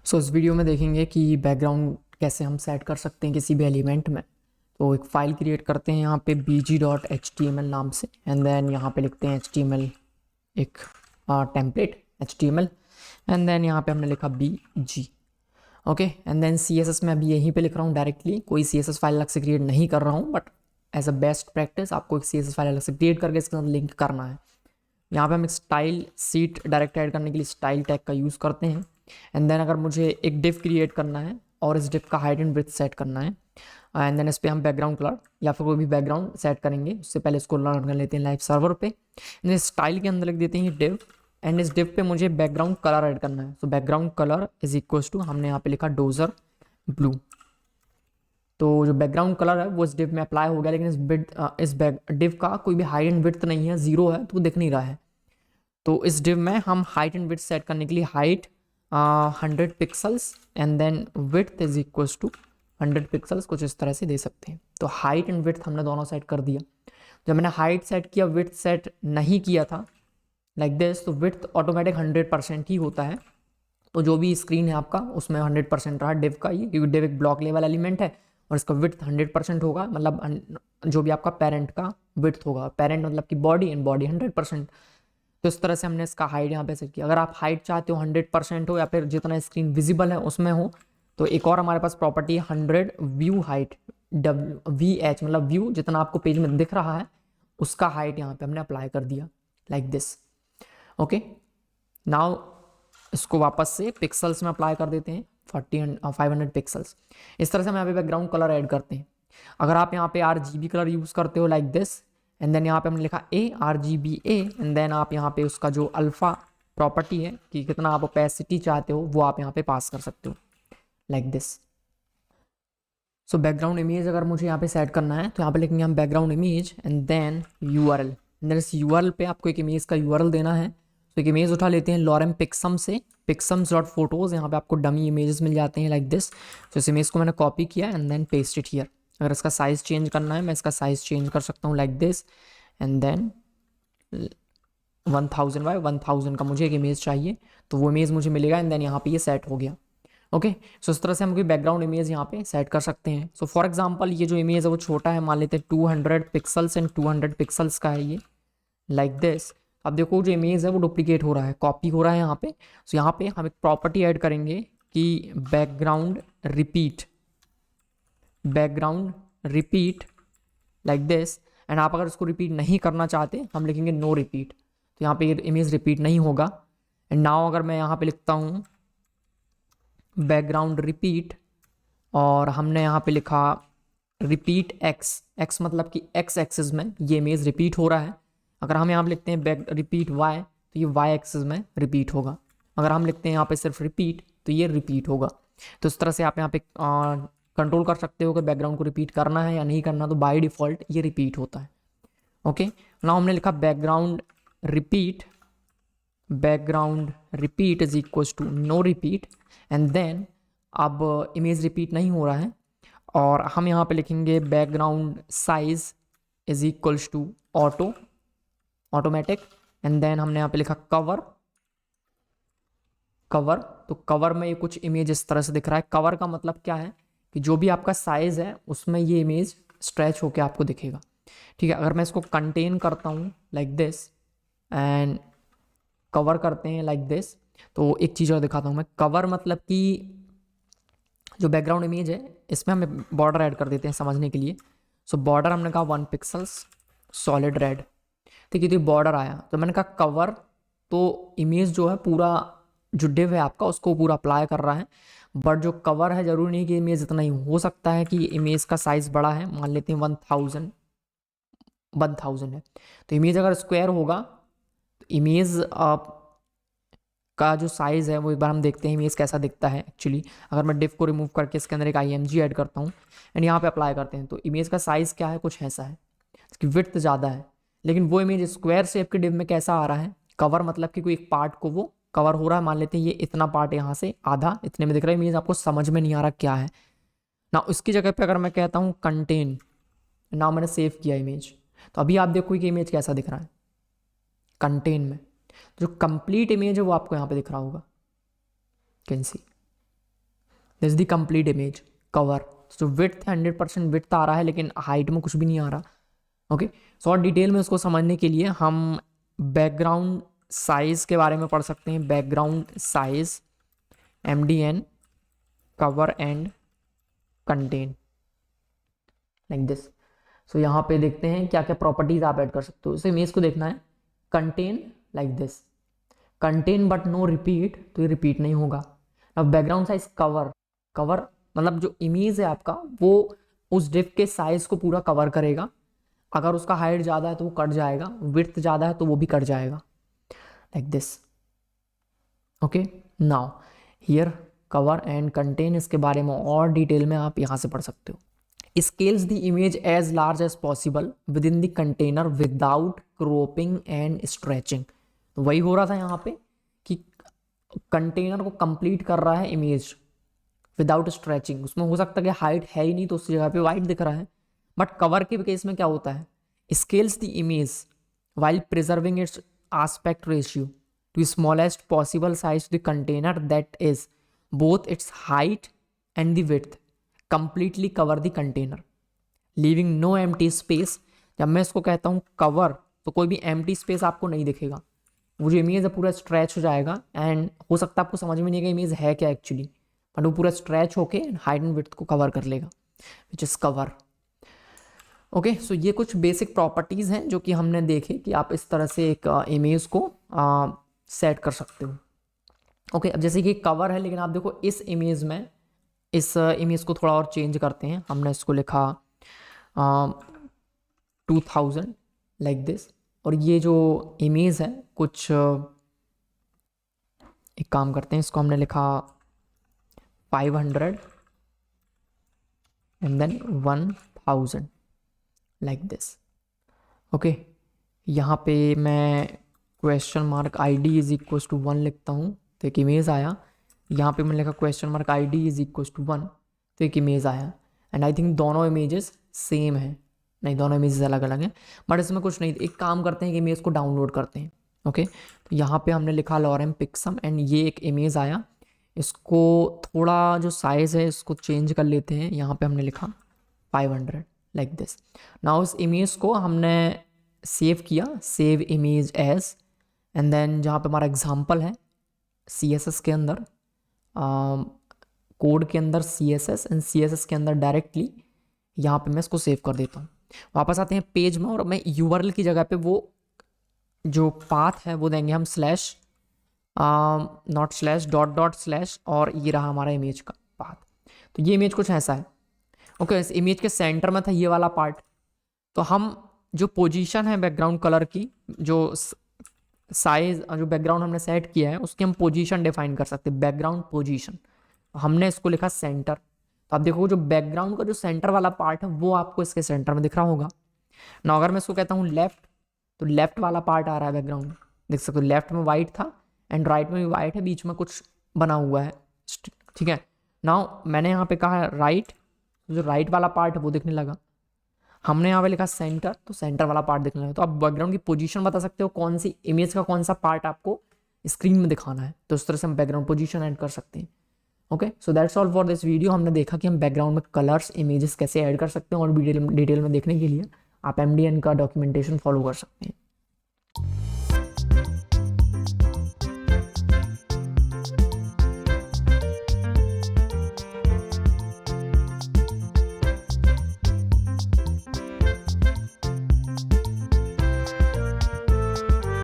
सो इस वीडियो में देखेंगे कि बैकग्राउंड कैसे हम सेट कर सकते हैं किसी भी एलिमेंट में। तो एक फ़ाइल क्रिएट करते हैं यहाँ पे bg.html नाम से, एंड देन यहाँ पे लिखते हैं html एक टेम्पलेट html, एंड देन यहाँ पे हमने लिखा bg। Okay, and then css में अभी यहीं पे लिख रहा हूँ डायरेक्टली, कोई css फाइल अलग से क्रिएट नहीं कर रहा हूँ, but as a best practice आपको एक css फाइल अलग से क्रिएट करके इसके साथ लिंक करना है। यहाँ पे हम एक स्टाइल सीट डायरेक्ट ऐड करने के लिए स्टाइल टैग का यूज़ करते हैं। एंड देन अगर मुझे एक डिव क्रिएट करना है और इस डिव का हाइट एंड विड्थ सेट करना है, एंड देन इस पर हम बैकग्राउंड कलर या फिर कोई भी बैकग्राउंड सेट करेंगे। उससे पहले इसको लर्न कर लेते हैं लाइव सर्वर पे। एंड स्टाइल के अंदर लिख देते हैं डिव, एंड इस डिव पे मुझे बैकग्राउंड कलर ऐड करना है। So background colour is equals to, हमने यहाँ पे लिखा डोजर ब्लू। तो जो बैकग्राउंड कलर है वो इस डिव में अप्लाई हो गया, लेकिन इस डिव का कोई भी हाइट एंड विड्थ नहीं है, जीरो है, तो दिख नहीं रहा है। तो इस डिव में हम हाइट एंड विड्थ सेट करने के लिए height 100 pixels and then width is equals to 100 pixels, कुछ इस तरह से दे सकते हैं। तो हाइट एंड विड्थ हमने दोनों सेट कर दिया। जब मैंने हाइट सेट किया, विड्थ सेट नहीं किया था लाइक दिस, तो विड्थ ऑटोमेटिक 100% ही होता है। तो जो भी स्क्रीन है आपका उसमें 100% रहा डिव का, ये क्योंकि डिव एक ब्लॉक लेवल एलिमेंट है और इसका विड्थ 100% होगा, मतलब जो भी आपका पेरेंट का विड्थ होगा, पेरेंट मतलब कि बॉडी, एंड बॉडी 100%। तो इस तरह से हमने इसका हाइट यहाँ पे सेट किया। अगर आप हाइट चाहते हो 100% हो या फिर जितना स्क्रीन विजिबल है उसमें हो, तो एक और हमारे पास प्रॉपर्टी है 100 व्यू हाइट, VH मतलब व्यू, जितना आपको पेज में दिख रहा है उसका हाइट यहाँ पे हमने अप्लाई कर दिया लाइक दिस। ओके, नाउ इसको वापस से पिक्सल्स में अप्लाई कर देते हैं 500 पिक्सल्स। इस तरह से हम यहाँ पे बैकग्राउंड कलर ऐड करते हैं। अगर आप यहाँ पे RGB कलर यूज़ करते हो लाइक दिस, एंड देन यहाँ पे हमने लिखा RGBA, एंड देन आप यहाँ पे उसका जो अल्फ़ा प्रॉपर्टी है कि कितना आप ओपेसिटी चाहते हो वो आप यहाँ पे पास कर सकते हो like this. So background image अगर मुझे यहाँ पे सेट करना है तो यहाँ पे लिखेंगे हम background image and then URL, and then इस URL पे आपको एक इमेज का URL देना है। तो एक इमेज उठा लेते हैं लॉरेम पिक्सम से, pixums.photos, यहाँ पे आपको डमी इमेजेस मिल जाते हैं लाइक दिस। तो इस इमेज को मैंने कॉपी किया and then paste it here. अगर इसका साइज़ चेंज करना है मैं इसका साइज़ चेंज कर सकता हूँ like this, and then 1000 by 1000 का मुझे एक इमेज चाहिए, तो वो इमेज मुझे मिलेगा, एंड देन यहाँ पे ये सेट हो गया। ओके, सो इस तरह से हम कोई बैकग्राउंड इमेज यहाँ पे सेट कर सकते हैं। सो फॉर एग्जांपल ये जो इमेज है वो छोटा है, मान लेते हैं 200 पिक्सल्स एंड 200 पिक्सल्स का है ये लाइक दिस। अब देखो जो इमेज है वो डुप्लीकेट हो रहा है, कॉपी हो रहा है यहाँ पे। सो यहाँ पे हम एक प्रॉपर्टी ऐड करेंगे कि background repeat like this, and आप अगर इसको रिपीट नहीं करना चाहते हम लिखेंगे नो रिपीट, तो यहाँ पे ये इमेज रिपीट नहीं होगा। एंड नाउ अगर मैं यहाँ पे लिखता हूँ बैकग्राउंड रिपीट, और हमने यहाँ पे लिखा रिपीट x मतलब कि x एक्सिस में ये इमेज रिपीट हो रहा है। अगर हम यहाँ पे लिखते हैं बैक रिपीट y, तो ये y एक्सिस में रिपीट होगा। अगर हम लिखते हैं यहाँ पे सिर्फ रिपीट, तो ये रिपीट होगा। तो इस तरह से आप यहाँ पे कंट्रोल कर सकते हो कि बैकग्राउंड को रिपीट करना है या नहीं करना, तो बाय डिफ़ॉल्ट ये रिपीट होता है। ओके, नाउ हमने लिखा background repeat is equals to no repeat, and then अब इमेज रिपीट नहीं हो रहा है, और हम यहाँ पे लिखेंगे background size is equals to automatic, and then हमने यहाँ पे लिखा कवर। तो कवर में ये कुछ इमेज इस तरह से दिख रहा है। कवर का मतलब क्या है कि जो भी आपका साइज है उसमें ये इमेज स्ट्रेच होके आपको दिखेगा। ठीक है, अगर मैं इसको कंटेन करता हूँ लाइक दिस एंड कवर करते हैं लाइक दिस, तो एक चीज़ और दिखाता हूँ मैं। कवर मतलब कि जो बैकग्राउंड इमेज है इसमें हमें बॉर्डर ऐड कर देते हैं समझने के लिए। सो बॉर्डर हमने कहा 1 पिक्सल्स सॉलिड रेड, ठीक है, तो बॉर्डर आया। तो मैंने कहा कवर, तो इमेज जो है पूरा जो डिव है आपका उसको पूरा अप्लाई कर रहा है, बट जो कवर है जरूरी नहीं कि इमेज इतना ही हो सकता है कि इमेज का साइज बड़ा है, मान लेते हैं 1000 है। तो इमेज अगर स्क्वायर होगा तो इमेज का जो साइज़ है वो एक बार हम देखते हैं इमेज कैसा दिखता है एक्चुअली। अगर मैं डिव को रिमूव करके इसके अंदर एक IMG ऐड करता हूँ एंड यहाँ पे अप्लाई करते हैं, तो इमेज का साइज़ क्या है, कुछ ऐसा है, इसकी विड्थ ज़्यादा है, लेकिन वो इमेज स्क्वायर शेप के डिव में कैसा आ रहा है। कवर मतलब कि कोई एक पार्ट को वो कवर हो रहा है, मान लेते हैं ये इतना पार्ट यहाँ से आधा इतने में दिख रहा है, इमेज आपको समझ में नहीं आ रहा क्या है ना। उसकी जगह पे अगर मैं कहता हूँ कंटेन, ना मैंने सेव किया इमेज, तो अभी आप देखो कि इमेज कैसा दिख रहा है कंटेन में। जो कंप्लीट इमेज है वो आपको यहाँ पे दिख रहा होगा, can see. This is the complete image cover. जो विड्थ 100% विड्थ आ रहा है लेकिन हाइट में कुछ भी नहीं आ रहा। ओके, सो और डिटेल में उसको समझने के लिए हम बैकग्राउंड साइज के बारे में पढ़ सकते हैं। Background size MDN cover and content like this. So यहाँ पे देखते हैं क्या क्या प्रॉपर्टीज आप ऐड कर सकते हो। इस इमेज को देखना है, contain like this, contain but no repeat, तो ये रिपीट नहीं होगा। अब बैकग्राउंड साइज कवर, कवर मतलब जो इमेज है आपका वो उस डिफ के साइज को पूरा कवर करेगा। अगर उसका हाइट ज़्यादा है तो वो कट जाएगा, विड्थ ज़्यादा है तो वो भी कट जाएगा like this. Okay, now here cover and contain, इसके बारे में और डिटेल में आप यहाँ से पढ़ सकते हो। Scales the image as large as possible within the container without cropping and stretching. तो वही हो रहा था यहाँ पे कि कंटेनर को कंप्लीट कर रहा है इमेज विदाउट स्ट्रेचिंग। उसमें हो सकता है कि हाइट है ही नहीं तो उस जगह पे वाइट दिख रहा है, बट कवर के केस में क्या होता है, scales the image while preserving its aspect ratio to smallest possible size to the container, that is both its height and the width, completely cover the container leaving no empty space। जब मैं इसको कहता हूँ cover तो कोई भी empty space आपको नहीं दिखेगा, वो जो इमेज है पूरा स्ट्रेच हो जाएगा। एंड हो सकता है आपको समझ में नहीं कि इमेज है क्या एक्चुअली, बट वो पूरा स्ट्रेच होके हाइट एंड विड्थ को कवर कर लेगा, विच इज कवर। ओके, सो ये कुछ बेसिक प्रॉपर्टीज़ हैं जो कि हमने देखे कि आप इस तरह से एक इमेज को सेट कर सकते हो। ओके, अब जैसे कि कवर है, लेकिन आप देखो इस इमेज में, इस इमेज को थोड़ा और चेंज करते हैं। हमने इसको लिखा 2000 लाइक दिस, और ये जो इमेज है कुछ एक काम करते हैं, इसको हमने लिखा 500 and then 1000 like this. Okay, यहाँ पे मैं question mark ID is equal to 1 लिखता हूँ तो एक इमेज आया। यहाँ पे मैंने लिखा question mark ID is equal to 1 तो एक इमेज आया। एंड आई थिंक दोनों इमेजेस सेम है, नहीं दोनों इमेजेस अलग अलग हैं, बट इसमें कुछ नहीं। एक काम करते हैं कि इमेज को डाउनलोड करते हैं। ओके, तो यहाँ पे हमने लिखा लॉरेम पिक्सम एंड ये एक इमेज आया। इसको थोड़ा जो साइज़ है इसको चेंज कर लेते हैं। यहाँ पे हमने लिखा 500 लाइक दिस। नाउ इस इमेज को हमने सेव किया, save image as, and then जहाँ पे हमारा एग्जांपल है CSS के अंदर, कोड के अंदर CSS एंड CSS के अंदर डायरेक्टली यहाँ पे मैं इसको सेव कर देता हूँ। वापस आते हैं पेज में और मैं URL की जगह पे वो जो पाथ है वो देंगे हम slash not slash dot dot slash, और ये रहा हमारा इमेज का पाथ। तो ये इमेज कुछ ऐसा है। ओके, इस इमेज के सेंटर में था ये वाला पार्ट, तो हम जो पोजीशन है बैकग्राउंड कलर की, जो साइज, जो बैकग्राउंड हमने सेट किया है उसकी हम पोजीशन डिफाइन कर सकते हैं, बैकग्राउंड पोजीशन। हमने इसको लिखा सेंटर। तो आप देखो जो बैकग्राउंड का जो सेंटर वाला पार्ट है वो आपको इसके सेंटर में दिख रहा होगा ना। अगर मैं इसको कहता हूँ लेफ्ट, तो लेफ्ट वाला पार्ट आ रहा है बैकग्राउंड, देख सकते हो लेफ्ट में वाइट था एंड राइट में भी वाइट है, बीच में कुछ बना हुआ है। ठीक है, नाउ मैंने यहाँ पे कहा राइट, जो राइट वाला पार्ट है वो दिखने लगा। हमने यहाँ पे लिखा सेंटर, तो सेंटर वाला पार्ट दिखने लगा। तो आप बैकग्राउंड की पोजीशन बता सकते हो, कौन सी इमेज का कौन सा पार्ट आपको स्क्रीन में दिखाना है, तो इस तरह से हम बैकग्राउंड पोजीशन ऐड कर सकते हैं। Okay, so that's all for this video. हमने देखा कि हम बैकग्राउंड में कलर्स, इमेजेस कैसे ऐड कर सकते हैं, और डिटेल में देखने के लिए आप MDN का डॉक्यूमेंटेशन फॉलो कर सकते हैं।